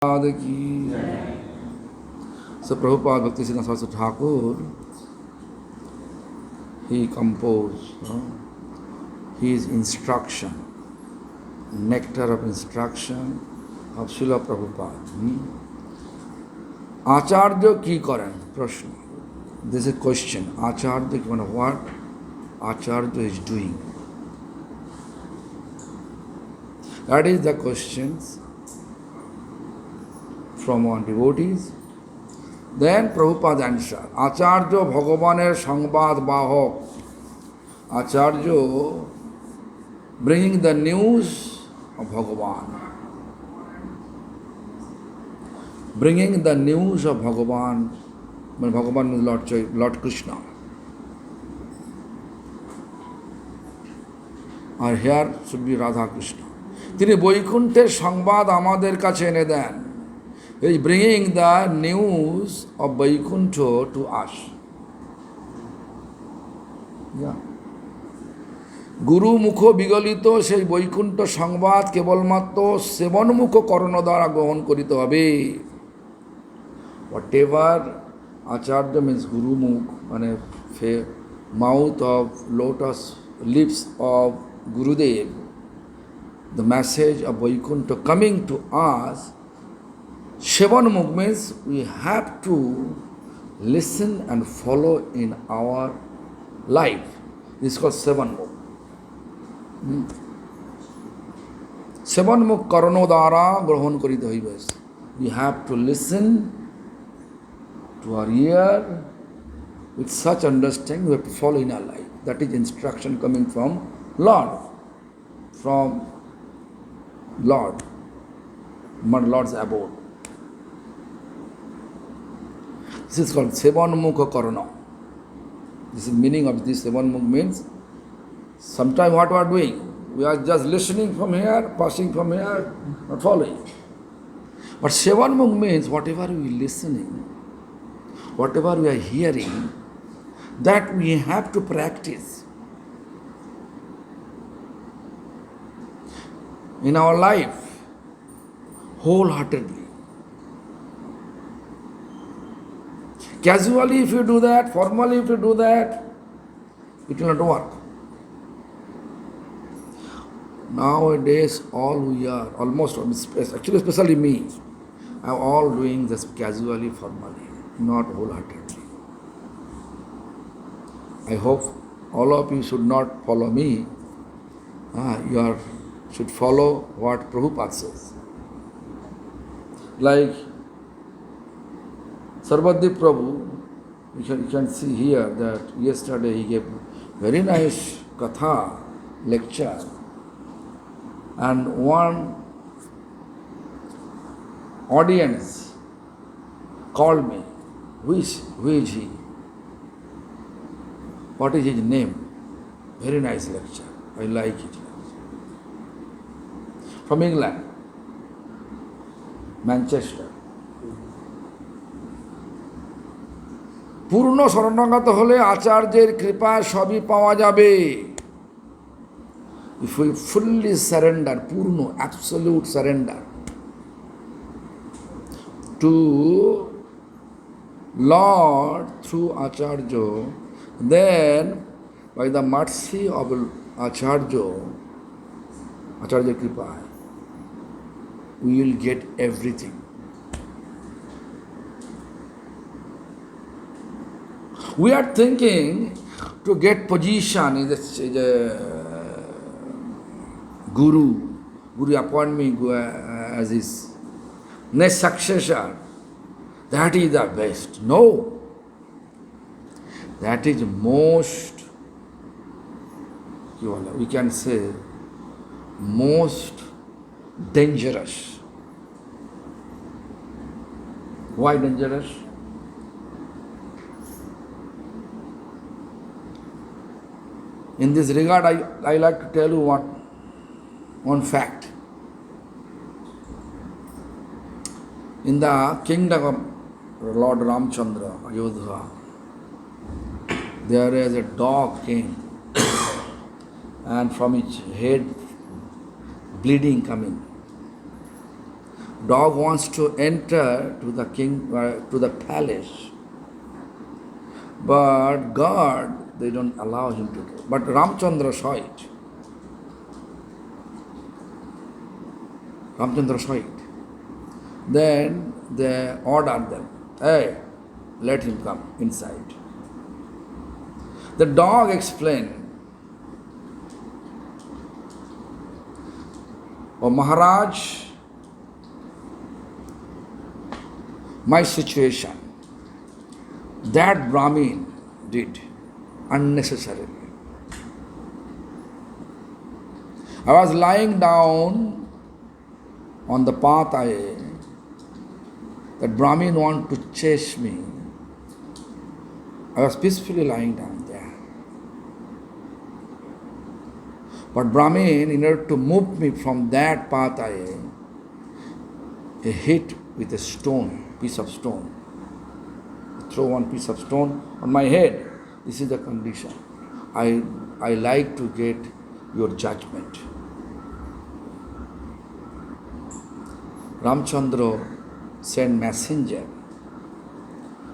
की so Prabhupada Bhakti Siddhanta Saraswati Thakur, he composed his instruction, nectar of instruction of Srila Prabhupada. Acharya ki karen? Prashna. This is a question. Acharya ki karen? What Acharya is doing? That is the questions from our devotees. Then Prabhupada answer. Acharya Bhagavan's Sangbad Bahok. Acharya bringing the news of Bhagavan. Bringing the news of Bhagavan. When Bhagavan is Lord Krishna. Or here should be Radha Krishna. তিনি বৈকুণ্ঠের সংবাদ আমাদের কাছে এনে দেন. He is bringing the news of Vaikuntha to us. Yeah. গুরু মুখ বিগলিত সেই বৈকুণ্ঠ সংবাদ কেবলমাত্র সেবনমুখ কর্ণ দ্বারা গ্রহণ করিতে হবে. Whatever Acharya means Guru Mukh, মানে mouth of lotus lips of Gurudev, the message of Vaikuntha coming to us. Sevan Mukh means we have to listen and follow in our life. This is called Sevan Mukh. Sevan Mukh karano dara grohan korite hoibe. We have to listen to our ear with such understanding. We have to follow in our life. That is instruction coming from Lord, from Lord, Lord's abode. This is called Sevan Mukha Karana. This is the meaning of this. Sevan Mukh means sometimes what we are doing, we are just listening from here, passing from here, not following. But Sevan Mukh means whatever we are listening, whatever we are hearing, that we have to practice in our life wholeheartedly. Casually if you do that, formally if you do that, it will not work. Nowadays all we are, almost, actually especially me, I am all doing this casually, formally, not wholeheartedly. I hope all of you should not follow me. Should follow what Prabhupada says. Like Sarvadip Prabhu, you can see here that yesterday he gave very nice katha lecture, and one audience called me. Who is he? What is his name? Very nice lecture. I like it. From England, Manchester. পূর্ণ শরণাগত হলে আচার্যের কৃপায় সবই পাওয়া যাবে. If we fully surrender, পূর্ণ, absolute surrender to Lord through Acharya, then by the mercy of Acharya কৃপায়, we will get everything. We are thinking to get position in the Guru. Guru appoint me as his next successor. That is the best. No. That is most, we can say, most dangerous. Why dangerous? In this regard, I like to tell you one fact. In the kingdom of Lord Ramchandra, Ayodhya, there is a dog came, and from its head bleeding coming. Dog wants to enter to the to the palace, but God, they don't allow him to go. But Ramchandra saw it. Ramchandra saw it. Then they ordered them, hey, let him come inside. The dog explained, oh Maharaj, my situation, that Brahmin did unnecessarily. I was lying down on the path, that Brahmin wanted to chase me. I was peacefully lying down there. But Brahmin, in order to move me from that path, he hit with a stone, piece of stone. Throw one piece of stone on my head. This is the condition. I like to get your judgment. Ramchandra sent messenger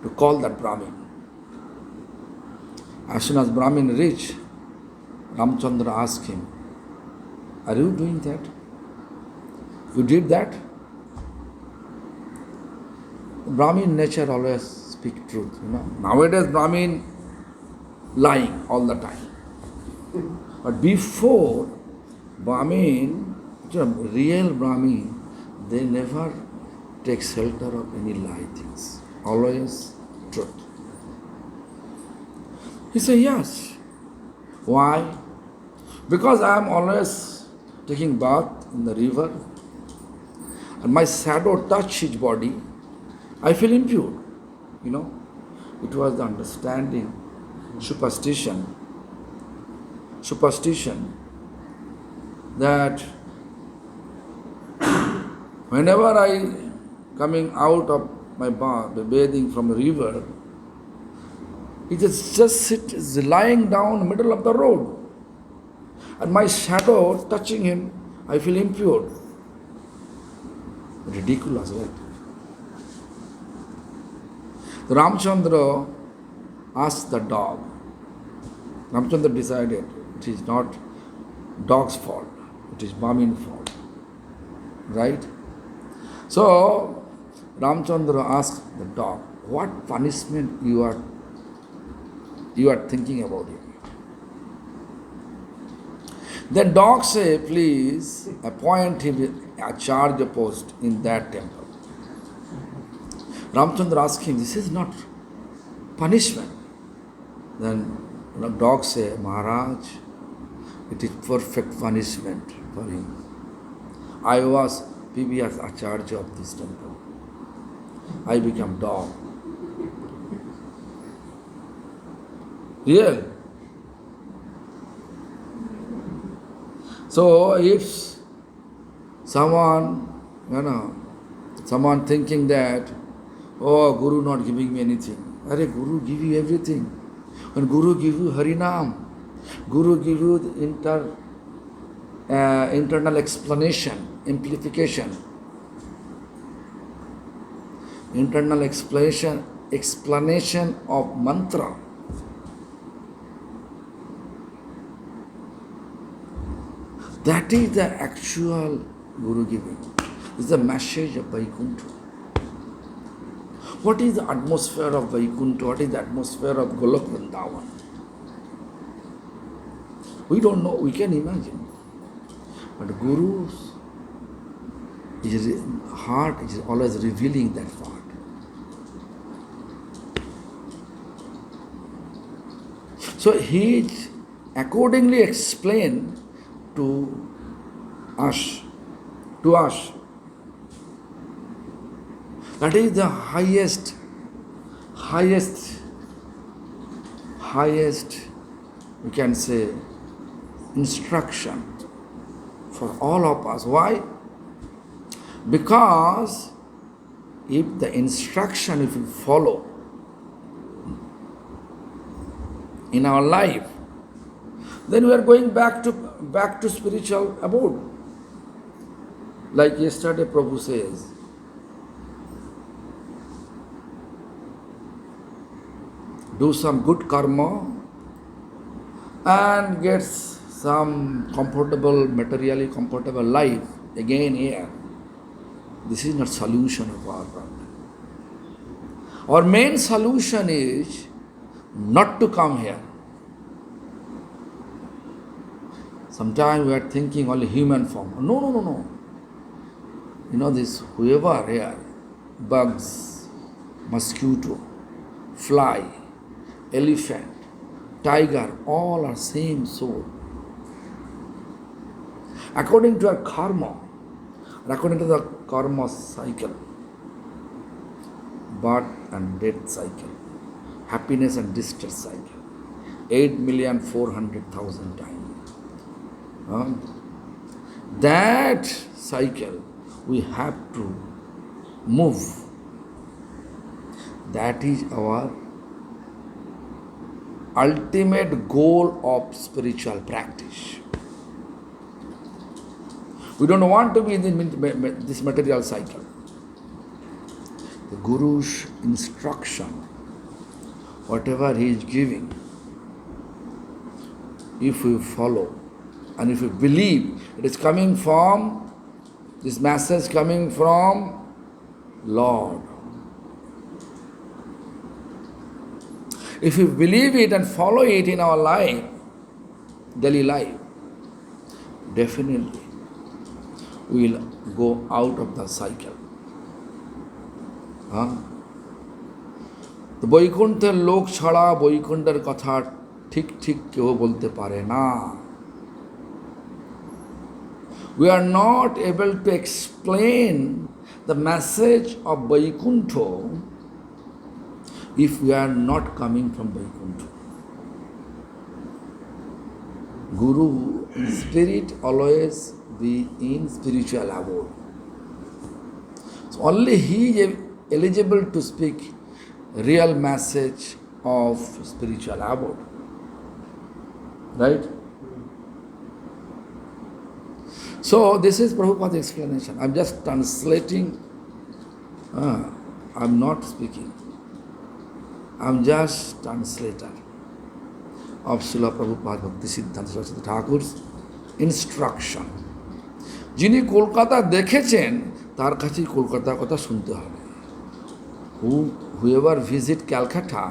to call that Brahmin. As soon as Brahmin reached, Ramchandra asked him, are you doing that? You did that? Brahmin nature always speak truth, Nowadays Brahmin lying all the time. But before, Brahmin, real Brahmin, they never take shelter of any lie things. Always truth. He said, yes. Why? Because I am always taking bath in the river and my shadow touch his body, I feel impure. It was the understanding, superstition, that whenever I coming out of my bath, bathing from a river, it is is lying down in the middle of the road. And my shadow touching him, I feel impure. Ridiculous, right? Ramchandra asked the dog. Ramchandra decided it is not dog's fault, it is Brahmin's fault. Right? So, Ramchandra asked the dog, what punishment you are thinking about it? The dog say, please appoint him a charge post in that temple. Ramchandra asked him, this is not punishment. Then the dog say, Maharaj, it is perfect punishment for him. I was previous acharya of this temple. I become dog. Real. So if someone thinking that, oh, Guru not giving me anything. Arey, Guru give you everything. When Guru give you Harinam, Guru give you the internal explanation, amplification. Internal explanation of mantra. That is the actual Guru giving. This is the message of Vaikuntha. What is the atmosphere of Vaikuntha? What is the atmosphere of Golok Vrindavan? We don't know, we can imagine. But Guru's heart is always revealing that part. So he accordingly explained to us. That is the highest, we can say, instruction for all of us. Why? Because if the instruction, if we follow in our life, then we are going back to spiritual abode. Like yesterday Prabhu says, do some good karma and gets some comfortable, materially comfortable life again here. This is not solution of our problem. Our main solution is not to come here. Sometimes we are thinking only human form. No, no, no, no. You know this, whoever here, bugs, mosquito, fly, elephant, tiger, all are same soul. According to our karma, according to the karma cycle, birth and death cycle, happiness and distress cycle, 8,400,000 times. That cycle we have to move. That is our ultimate goal of spiritual practice. We don't want to be in this material cycle. The Guru's instruction, whatever he is giving, if we follow and if we believe it is coming from, this message coming from Lord. If we believe it and follow it in our life, daily life, definitely we will go out of the cycle. তো বৈকুণ্ঠের লোক ছাড়া বৈকুণ্ঠের কথা ঠিক ঠিক কেউ বলতে পারে না। We are not able to explain the message of Vaikuntha if we are not coming from Vaikuntha. Guru in spirit always be in spiritual abode. So only he is eligible to speak real message of spiritual abode. Right? So this is Prabhupada's explanation. I'm just translating. I'm not speaking. I'm just translator of Srila Prabhupada Bhakti Siddhanta Saraswati Thakur's instruction. যিনি কলকাতা দেখেছেন তার কাছেই কলকাতার কথা শুনতে হবে। Whoever visit Calcutta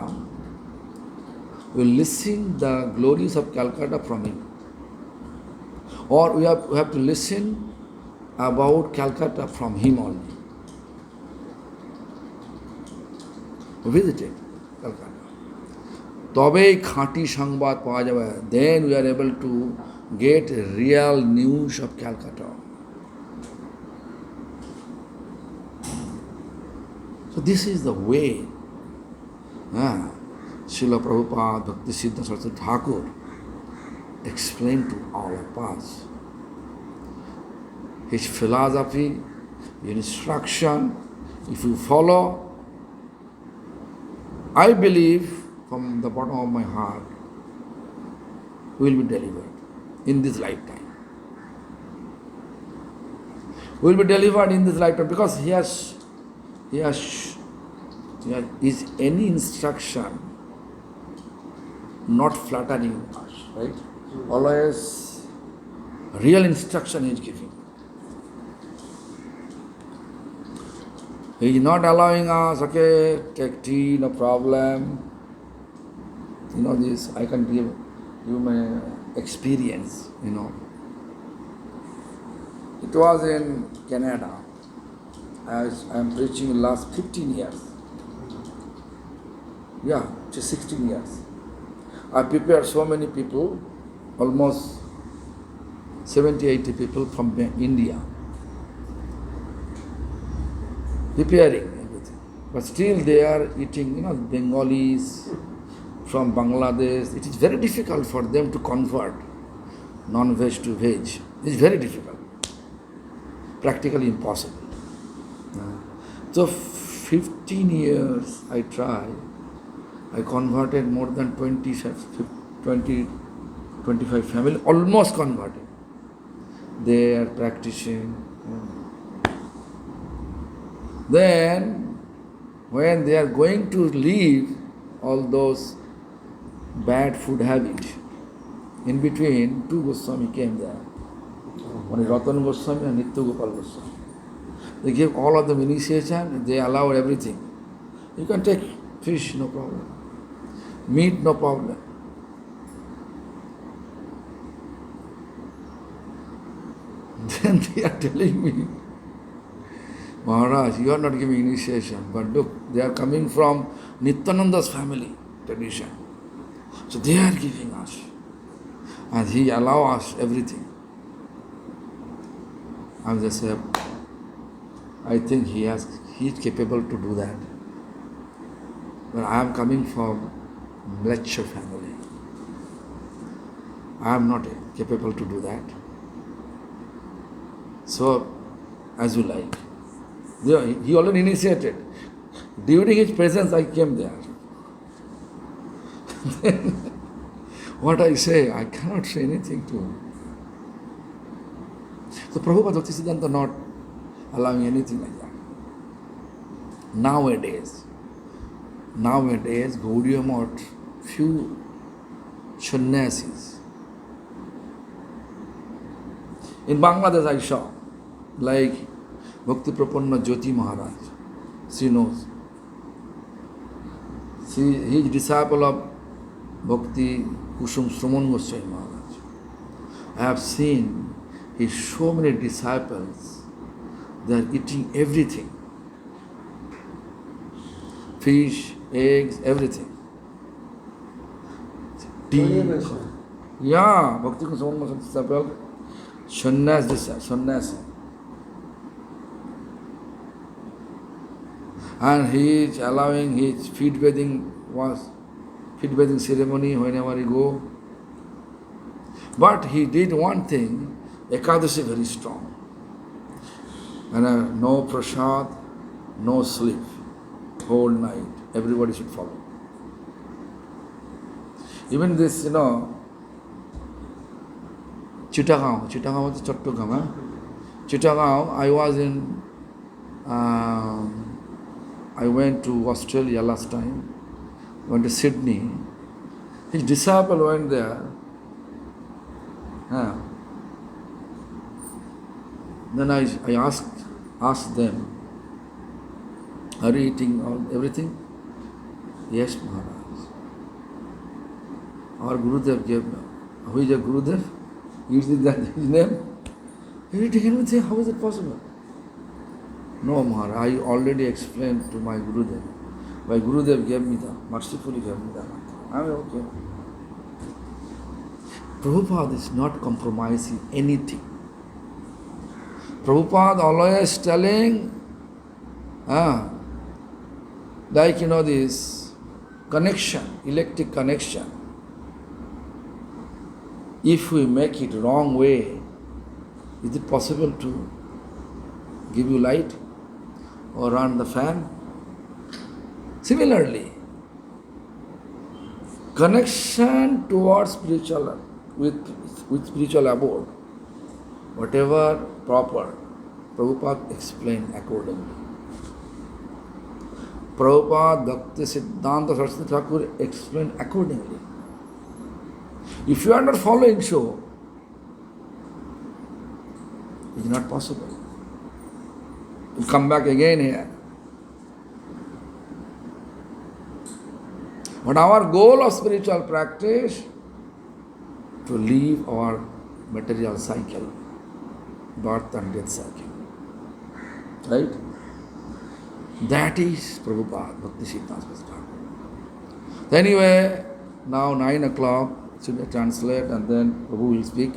will listen the glories of Calcutta from him. Or we have to listen about Calcutta from him only. Visited Calcutta. তবেই খাঁটি সংবাদ পাওয়া যাবে। Then we are able to get real news of Calcutta. So this is the way Srila Prabhupada Bhakti Siddhanta Saraswati Thakur explained to all of us. His philosophy, his instruction, if you follow, I believe from the bottom of my heart, we will be delivered in this lifetime. We will be delivered in this lifetime because is any instruction not flattering us, right? Always real instruction he is giving. He is not allowing us, okay, take tea, no problem. You know this, I can give you my experience, you know. It was in Canada. I am preaching last 15 years. Yeah, just 16 years. I prepared so many people, almost 70-80 people from India. Preparing everything. But still they are eating, you know, Bengalis from Bangladesh. It is very difficult for them to convert non-veg to veg. It is very difficult. Practically impossible. So 15 years I tried. I converted more than 25 family, almost converted. They are practicing. Then, when they are going to leave all those bad food habits, in between, two Goswami came there. One is Ratan Goswami and Nitya Gopal Goswami. They gave all of them initiation, they allowed everything. You can take fish, no problem. Meat, no problem. Then they are telling me, Maharaj, you are not giving initiation, but look, they are coming from Nityananda's family tradition. So they are giving us. And he allows us everything. I just say, I think he is capable to do that. But I am coming from Mleccha family. I am not capable to do that. So, as you like. He already initiated. During his presence, I came there. Then, what I say, I cannot say anything to him. So, Prabhupada Bhaktisiddhanta not allowing anything like that. Nowadays, Gaudiya Math, few sannyasis. In Bangladesh, I saw, like Bhakti Prapanna Jyoti Maharaj. She knows. He is disciple of Bhakti Kusum Sraman Goswami Maharaj. I have seen his so many disciples, they are eating everything. Fish, eggs, everything. Tea. Yeah, Bhakti Kusum Goswami disciple, sannyasi. And he is allowing his feet bathing ceremony whenever he go. But he did one thing, Ekadashi very strong. And no prasad, no sleep, whole night. Everybody should follow. Even this, Chittagong is Chattogram. Chittagong, I went to Australia last time, went to Sydney. His disciple went there. Then I asked them, are you eating everything? Yes, Maharaj. Our Gurudev gave me. Who is your Gurudev? Is that his name? Are you eating everything? How is it possible? No, Maharaj, I already explained to my Gurudev. My Gurudev gave me that, mercifully gave me that. I am okay. Prabhupada is not compromising anything. Prabhupada always telling, like this connection, electric connection. If we make it wrong way, is it possible to give you light or run the fan? Similarly, connection towards spiritual, with spiritual abode, whatever proper, Prabhupada explained accordingly. Prabhupada, Bhakti Siddhanta Saraswati Thakur explained accordingly. If you are not following so, it is not possible. To come back again here. But our goal of spiritual practice, to leave our material cycle, birth and death cycle. Right? That is Prabhupada, Bhakti Siddhanta Thakur. Anyway, now 9 o'clock, should I translate and then Prabhu will speak.